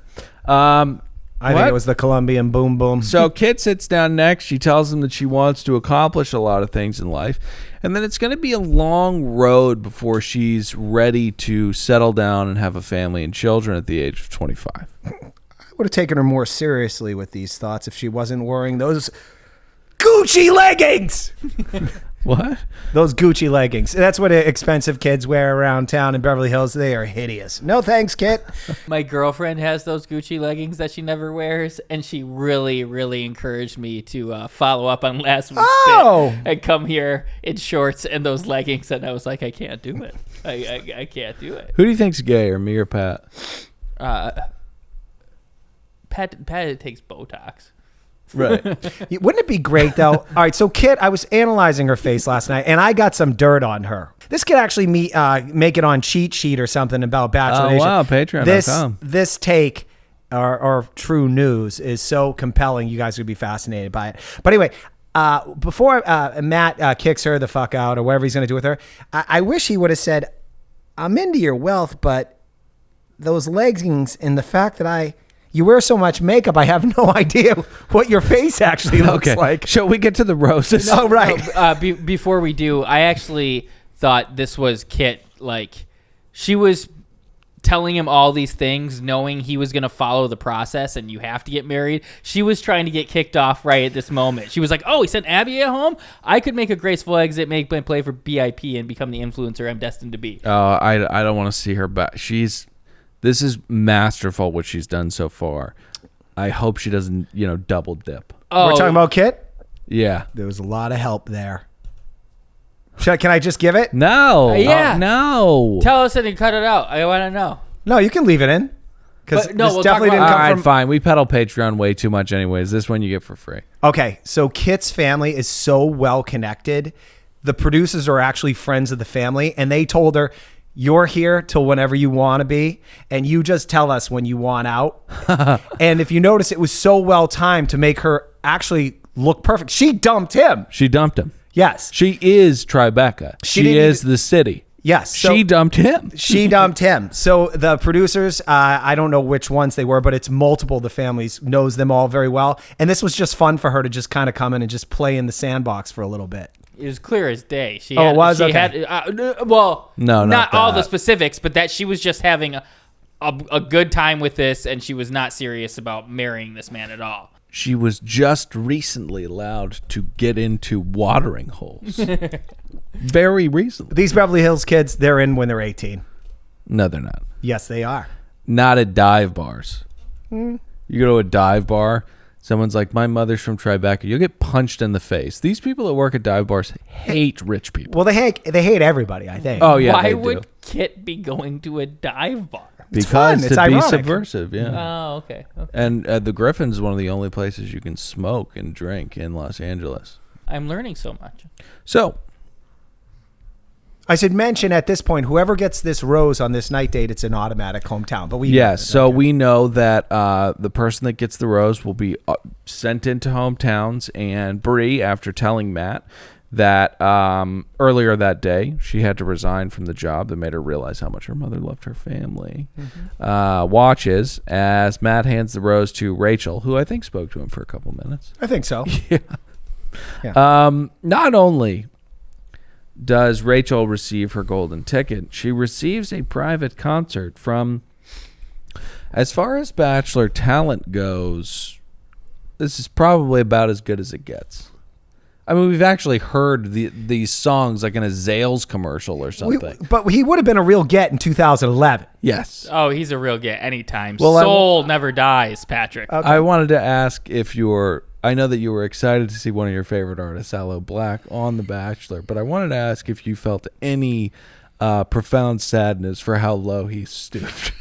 I think it was the Colombian boom boom. So Kit sits down next. She tells him that she wants to accomplish a lot of things in life, and then it's going to be a long road before she's ready to settle down and have a family and children at the age of 25. I would have taken her more seriously with these thoughts if she wasn't wearing those Gucci leggings. What? Those Gucci leggings. That's what expensive kids wear around town in Beverly Hills. They are hideous. No thanks, Kit. My girlfriend has those Gucci leggings that she never wears, and she really, really encouraged me to follow up on last week's bit and come here in shorts and those leggings, and I was like, I can't do it. I can't do it. Who do you think's gay, or me or Pat? Pat takes Botox. Right. Wouldn't it be great, though? All right, so Kit, I was analyzing her face last night, and I got some dirt on her. This could actually make it on Cheat Sheet or something about Bachelor Nation. Wow, Patreon.com. This take, or true news, is so compelling. You guys would be fascinated by it. But anyway, before Matt kicks her the fuck out or whatever he's going to do with her, I wish he would have said, "I'm into your wealth, but those leggings and the fact that you wear so much makeup, I have no idea what your face actually looks like." Shall we get to the roses? Oh, right. Before we do, I actually thought this was Kit. Like, she was telling him all these things, knowing he was going to follow the process and you have to get married. She was trying to get kicked off right at this moment. She was like, "Oh, he sent Abby at home? I could make a graceful exit, make my play for BIP, and become the influencer I'm destined to be." I don't want to see her back. This is masterful what she's done so far. I hope she doesn't, double dip. Oh, We're talking about Kit? Yeah. There was a lot of help there. Can I just give it? No. Yeah. No. Tell us and then cut it out. I want to know. No, you can leave it in. Because But, no, this we'll definitely talk didn't about- come All right, from... fine. We peddle Patreon way too much anyways. This one you get for free. Okay, so Kit's family is so well connected. The producers are actually friends of the family, and they told her, "You're here till whenever you want to be, and you just tell us when you want out." And if you notice, it was so well timed to make her actually look perfect. She dumped him. She dumped him. Yes. She is Tribeca. She didn't is even- the city. Yes. So She dumped him. she dumped him. So the producers, I don't know which ones they were, but it's multiple. The families knows them all very well. And this was just fun for her to just kind of come in and just play in the sandbox for a little bit. It was clear as day. She Oh, had, it was? She Okay. had, well, No, not all the that. specifics, but that she was just having a good time with this, and she was not serious about marrying this man at all. She was just recently allowed to get into watering holes. Very recently. These Beverly Hills kids, they're in when they're 18. No, they're not. Yes, they are. Not at dive bars. You go to a dive bar, someone's like, "My mother's from Tribeca." You'll get punched in the face. These people that work at dive bars hate rich people. Well, they hate everybody, I think. Oh, yeah, Why they would do. Kit be going to a dive bar? It's fun. Because It's to be ironic. subversive, yeah. Oh, okay. And the Griffin's one of the only places you can smoke and drink in Los Angeles. I'm learning so much. So, I should mention at this point, whoever gets this rose on this night date, it's an automatic hometown. But we we know that the person that gets the rose will be sent into hometowns. And Bree, after telling Matt that earlier that day she had to resign from the job that made her realize how much her mother loved her family, watches as Matt hands the rose to Rachel, who I think spoke to him for a couple minutes. I think so. Not only does Rachel receive her golden ticket, she receives a private concert from, as far as Bachelor talent goes, this is probably about as good as it gets. I mean, we've actually heard these songs like in a Zales commercial or something. But he would have been a real get in 2011. Yes. Oh, he's a real get anytime. Well, Soul never dies, Patrick. I wanted to ask if I know that you were excited to see one of your favorite artists, Aloe Black, on The Bachelor, but I wanted to ask if you felt any profound sadness for how low he stooped.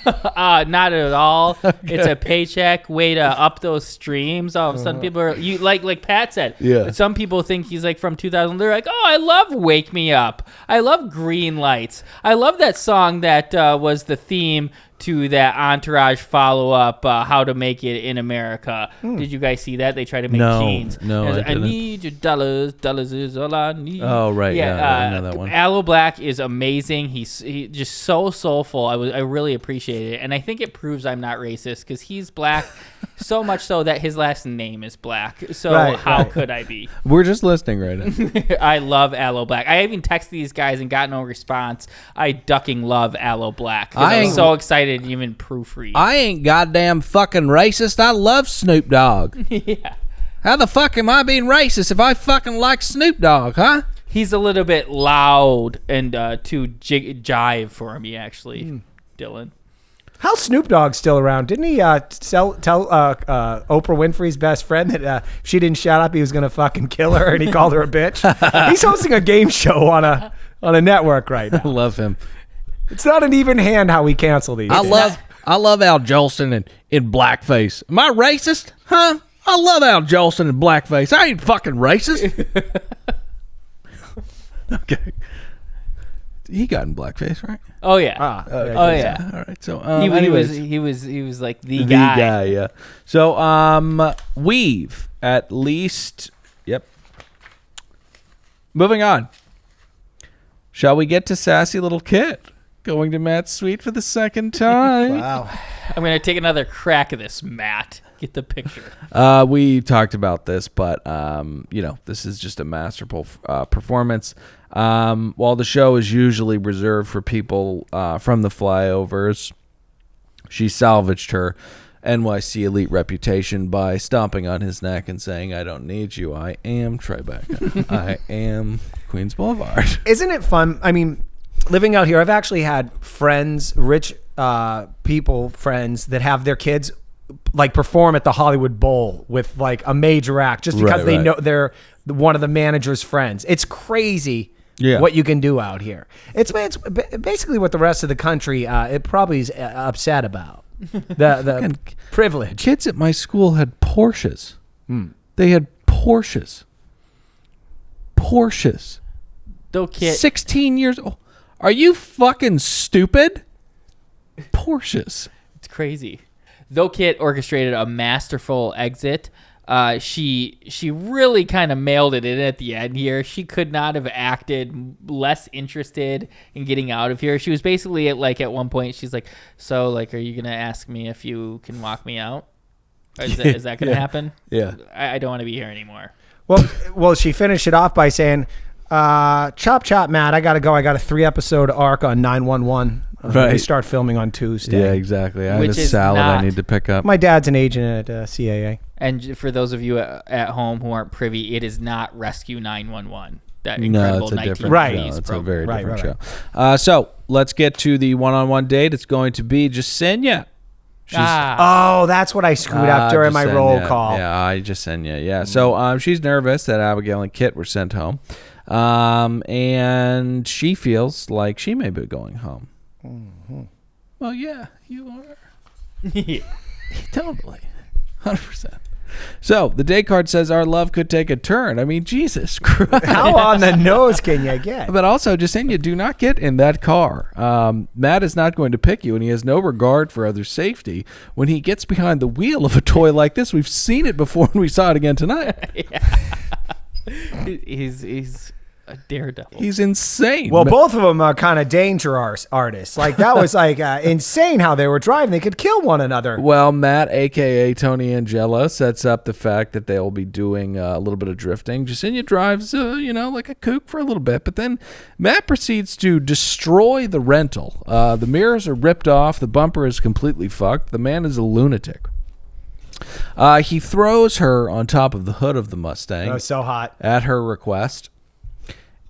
Not at all. Okay. It's a paycheck way to up those streams. All of a sudden, people are like Pat said. Yeah. Some people think he's like from 2000. They're like, oh, I love "Wake Me Up." I love "Green Lights." I love that song that was the theme to that Entourage follow-up, How to Make It in America. Did you guys see that? They tried to make jeans. No, I didn't. Need your dollars. Dollars is all I need. Oh, right. Yeah, I know that one. Aloe Black is amazing. He's just so soulful. I really appreciate it. And I think it proves I'm not racist because he's black so much so that his last name is Black. So how could I be? We're just listening right now. I love Aloe Black. I even texted these guys and got no response. I ducking love Aloe Black. I was so excited to even proofread. I ain't goddamn fucking racist. I love Snoop Dogg. Yeah. How the fuck am I being racist if I fucking like Snoop Dogg, huh? He's a little bit loud and too jive for me, actually, Dylan. How's Snoop Dogg still around? Didn't he tell Oprah Winfrey's best friend that if she didn't shut up, he was going to fucking kill her, and he called her a bitch? He's hosting a game show on a network right now. I love him. It's not an even hand how we cancel these. I love Al Jolson in blackface. Am I racist? Huh? I love Al Jolson in blackface. I ain't fucking racist. Okay. He got in blackface, right? Oh yeah. Yeah. All right. So he was like the guy. Yeah. So we've at least. Yep. Moving on. Shall we get to sassy little Kit going to Matt's suite for the second time? Wow. I'm gonna take another crack at this, Matt. Get the picture. We talked about this, but this is just a masterful performance. While the show is usually reserved for people from the flyovers, she salvaged her NYC elite reputation by stomping on his neck and saying, "I don't need you. I am Tribeca. I am Queens Boulevard." Isn't it fun? I mean, living out here, I've actually had friends, rich friends that have their kids like perform at the Hollywood Bowl with like a major act just because they know they're one of the manager's friends. It's crazy what you can do out here. It's basically what the rest of the country it probably is upset about. The privilege. Kids at my school had Porsches. They had Porsches. Though kid 16 years old. Are you fucking stupid? Porsches. It's crazy. Though Kit orchestrated a masterful exit, she really kind of mailed it in at the end here. She could not have acted less interested in getting out of here. She was basically at one point, she's like, so like, are you going to ask me if you can walk me out? Is that going to happen? Yeah. I don't want to be here anymore. Well, she finished it off by saying, chop, Matt, I got to go. I got a 3-episode arc on 911. They start filming on Tuesday. Yeah, exactly. I have a salad I need to pick up. My dad's an agent at CAA. And for those of you at home who aren't privy, it is not Rescue 911. That incredible it's a different program. It's a very different show. So let's get to the one-on-one date. It's going to be Jasenia. Oh, that's what I screwed up during my roll call. Yeah, Jasenia. Yeah. So she's nervous that Abigail and Kit were sent home. And she feels like she may be going home. Well, yeah, you are. Yeah. Totally. 100%. So the day card says our love could take a turn. I mean, Jesus Christ. How on the nose can you get? But also, Jasenia, do not get in that car. Matt is not going to pick you, and he has no regard for other safety when he gets behind the wheel of a toy like this. We've seen it before, and we saw it again tonight. He's a daredevil. He's insane. Well, both of them are kind of danger artists. Like, that was like insane how they were driving. They could kill one another. Well, Matt, a.k.a. Tony Angelo, sets up the fact that they'll be doing a little bit of drifting. Jasenia drives, like a kook for a little bit, but then Matt proceeds to destroy the rental. The mirrors are ripped off. The bumper is completely fucked. The man is a lunatic. He throws her on top of the hood of the Mustang. Oh, so hot. At her request.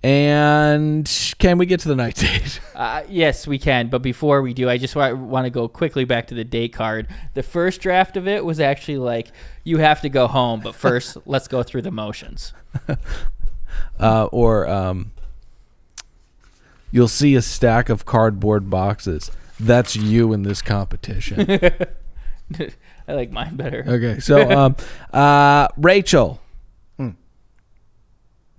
And can we get to the night date? Yes, we can. But before we do, I just want to go quickly back to the date card. The first draft of it was actually like, you have to go home, but first, let's go through the motions. You'll see a stack of cardboard boxes. That's you in this competition. I like mine better. Okay, so Rachel.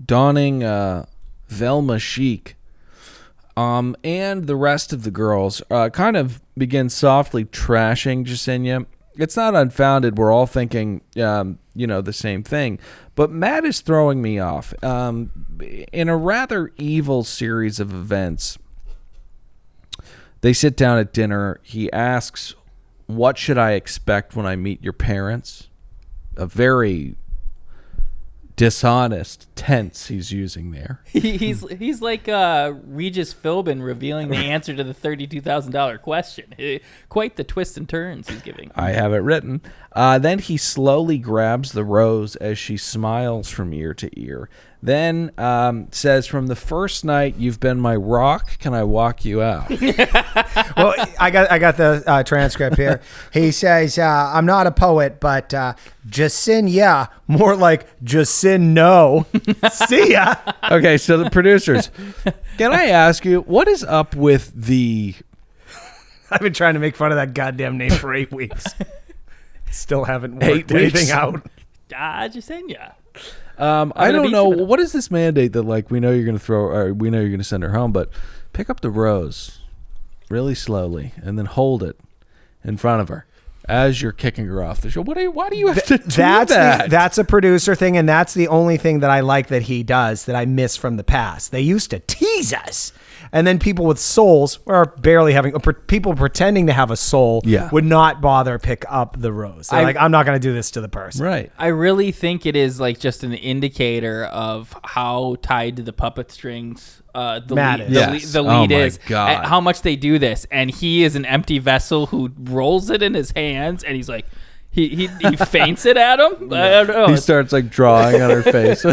Donning Velma chic, and the rest of the girls kind of begin softly trashing Jasenia. It's not unfounded. We're all thinking, the same thing. But Matt is throwing me off. In a rather evil series of events, they sit down at dinner. He asks, "What should I expect when I meet your parents?" A very dishonest tense he's using there. He's like Regis Philbin revealing the answer to the $32,000 question. Quite the twists and turns he's giving. I have it written. Then he slowly grabs the rose as she smiles from ear to ear. Then says, "From the first night you've been my rock. Can I walk you out?" Well, I got the transcript here. He says, "I'm not a poet, but Jasin, yeah, more like Jasin, no. See ya." Okay, so the producers, can I ask you, what is up with the... I've been trying to make fun of that goddamn name for 8 weeks. Still haven't worked 8 weeks? anything out. Just saying, yeah. I don't know. What is this mandate that, like, we know you're going to throw, or we know you're going to send her home, but pick up the rose really slowly and then hold it in front of her as you're kicking her off the show. Why do you have to do that? That's a producer thing, and that's the only thing that I like that he does that I miss from the past. They used to tease us. And then people with souls, or barely having, people pretending to have a soul, would not bother pick up the rose. They're like, I'm not going to do this to the person. Right. I really think it is like just an indicator of how tied to the puppet strings the lead is. God. How much they do this. And he is an empty vessel who rolls it in his hands, and he's like, he faints it at him. I don't know. He starts like drawing on her face.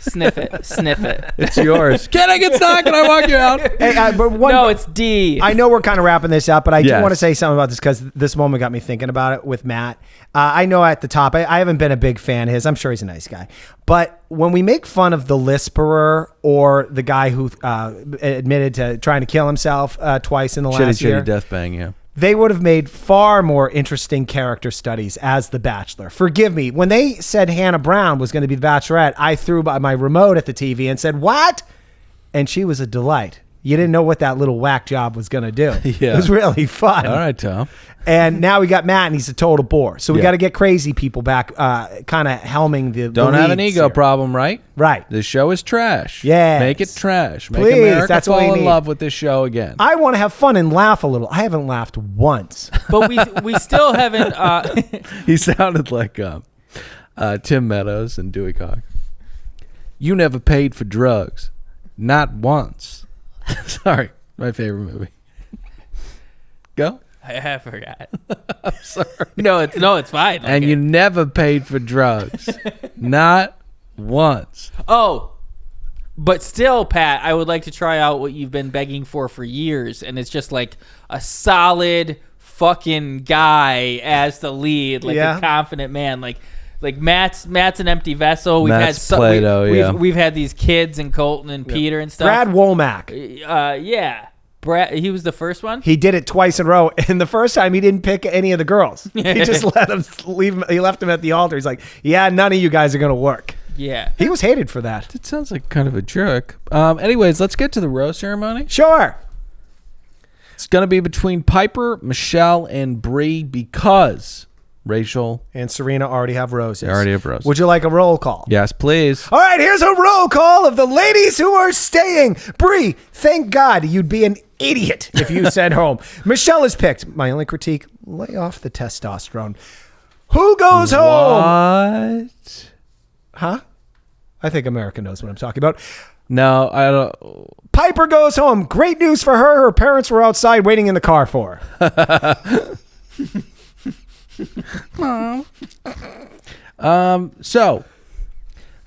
Sniff it. It's yours. Can I get stock? Can I walk you out? Hey, no, it's D. I know we're kind of wrapping this up, but I do want to say something about this because this moment got me thinking about it with Matt. I know at the top, I haven't been a big fan of his. I'm sure he's a nice guy. But when we make fun of the lisperer or the guy who admitted to trying to kill himself twice in the last year. Shitty death bang, yeah. They would have made far more interesting character studies as The Bachelor. Forgive me. When they said Hannah Brown was going to be the Bachelorette, I threw my remote at the TV and said, "What?" And she was a delight. You didn't know what that little whack job was going to do. Yeah. It was really fun. All right, Tom. And now we got Matt, and he's a total bore. So we got to get crazy people back, kind of helming the Don't have an leads ego here. problem, right? Right. This show is trash. Yes. Make it trash. Make Please, America that's what fall we in need. love with this show again. I want to have fun and laugh a little. I haven't laughed once. But we still haven't. He sounded like Tim Meadows and Dewey Cox. You never paid for drugs. Not once. Sorry. My favorite movie. Go. I forgot. I'm sorry. No, it's fine. And you never paid for drugs. Not once. Oh, but still, Pat, I would like to try out what you've been begging for years, and it's just like a solid fucking guy as the lead, like a confident man, like Matt's an empty vessel. We've Matt's had Play-Doh, we've had these kids and Colton and Peter and stuff. Brad Womack. Yeah. Brad, he was the first one. He did it twice in a row, and the first time he didn't pick any of the girls. He just let him leave him. He left him at the altar. He's like, "Yeah, none of you guys are gonna work." Yeah. He was hated for that. It sounds like kind of a jerk. Anyways, let's get to the rose ceremony. Sure. It's going to be between Piper, Michelle, and Bree because Rachel and Serena already have roses. They already have roses. Would you like a roll call? Yes, please. All right, here's a roll call of the ladies who are staying. Bree, thank God you'd be an idiot if you said home. Michelle is picked. My only critique, lay off the testosterone. Who goes home? What? Huh? I think America knows what I'm talking about. No, I don't. Piper goes home. Great news for her. Her parents were outside waiting in the car for her. So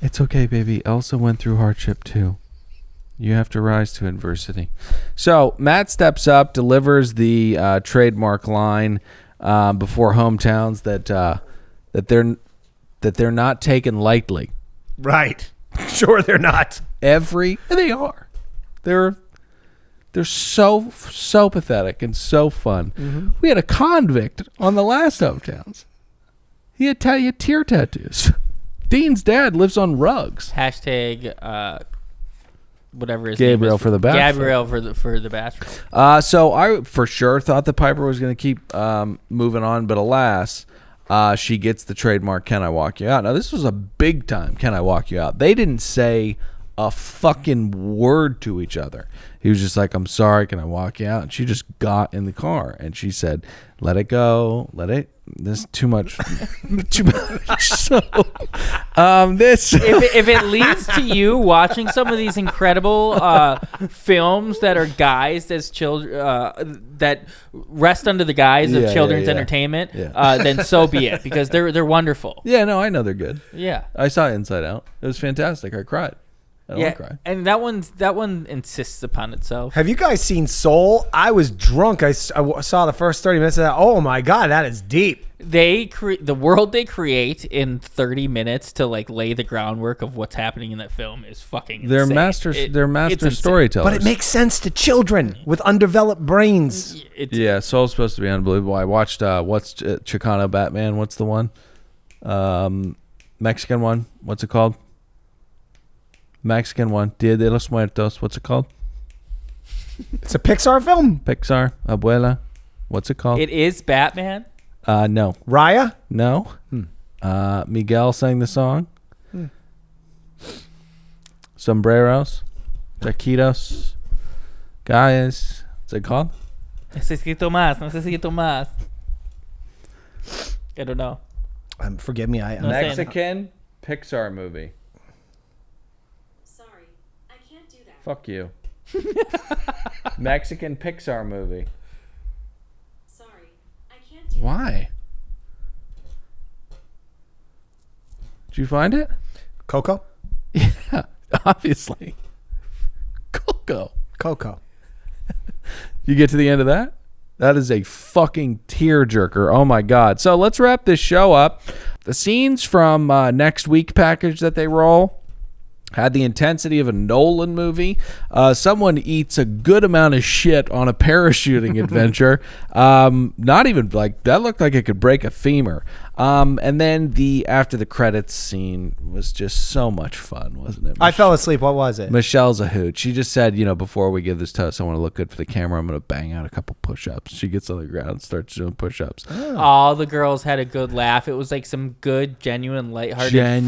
it's okay, baby. Elsa went through hardship too. You have to rise to adversity. So Matt steps up, delivers the trademark line before hometowns that they're not taken lightly. Right. Sure they're not. They are. They're so pathetic and so fun. Mm-hmm. We had a convict on the last hometowns. He had tear tattoos. Dean's dad lives on rugs. Hashtag whatever his Gabriel name is. for the Bachelor. Gabriel for the Bachelor. So I for sure thought that Piper was going to keep moving on, but alas, she gets the trademark "Can I walk you out?" Now this was a big time "Can I walk you out?" They didn't say a fucking word to each other. He was just like, "I'm sorry, can I walk you out?" And she just got in the car and she said, "Let it go, let it." This is too much. Too much. So, this. If it leads to you watching some of these incredible films that are guised as children, that rest under the guise of children's entertainment, then so be it, because they're wonderful. Yeah, no, I know they're good. Yeah, I saw Inside Out. It was fantastic. I cried. I don't cry. And that one insists upon itself. Have you guys seen Soul? I was drunk. I saw the first 30 minutes of that. Oh my God, that is deep. The world they create in 30 minutes to like lay the groundwork of what's happening in that film is fucking They're insane. They're master storytellers. But it makes sense to children with undeveloped brains. Yeah, Soul's supposed to be unbelievable. I watched what's Chicano Batman? What's the one? Mexican one. What's it called? Mexican one. Dia de los Muertos. What's it called? It's a Pixar film. Pixar. Abuela. What's it called? It is Batman. No. Raya? No. Miguel sang the song. Sombreros. Taquitos. Guys. What's it called? Necesito más. I don't know. Forgive me. I'm Mexican Pixar movie. Sorry, I can't do that. Fuck you. Mexican Pixar movie. Sorry, I can't do that. Why? Did you find it? Coco? Yeah, obviously. Coco. You get to the end of that? That is a fucking tearjerker. Oh my God. So let's wrap this show up. The scenes from next week package that they roll had the intensity of a Nolan movie. Someone eats a good amount of shit on a parachuting adventure. Not even like that looked like it could break a femur. And then the after the credits scene was just so much fun, wasn't it? I fell asleep. What was it? Michelle's a hoot. She just said, before we give this toast, I want to look good for the camera. I'm going to bang out a couple push-ups. She gets on the ground and starts doing push-ups. All the girls had a good laugh. It was like some good, genuine, lighthearted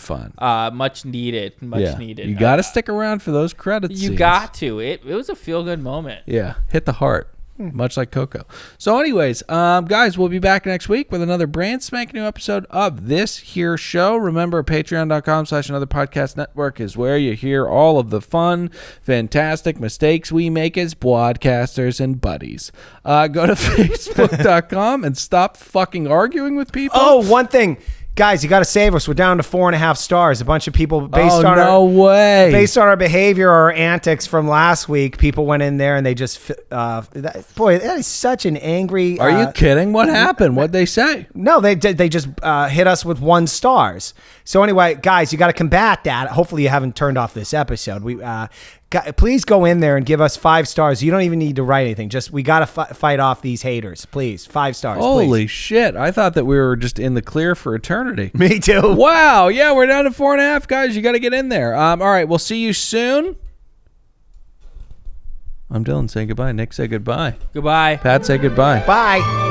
fun. Much needed. You got to stick around for those credits. You got to. It was a feel-good moment. Yeah. Hit the heart. Much like Coco. So anyways, guys, we'll be back next week with another brand spanking new episode of this here show. Remember, patreon.com/another podcast network is where you hear all of the fun, fantastic mistakes we make as broadcasters and buddies. Go to facebook.com and stop fucking arguing with people. Oh, one thing. Guys, you got to save us. We're down to 4.5 stars. A bunch of people based on our behavior or our antics from last week. People went in there and they just, boy, that is such an angry. Are you kidding? What happened? What'd they say? No, they just hit us with 1 stars. So anyway, guys, you got to combat that. Hopefully, you haven't turned off this episode. Please go in there and give us 5 stars. You don't even need to write anything. Just we got to fight off these haters. Please, 5 stars. Holy please. shit. I thought that we were just in the clear for eternity. Me too. Wow. Yeah, we're down to 4.5, guys. You got to get in there. All right. We'll see you soon. I'm Dylan. Say goodbye. Nick, say goodbye. Goodbye. Pat, say goodbye. Bye.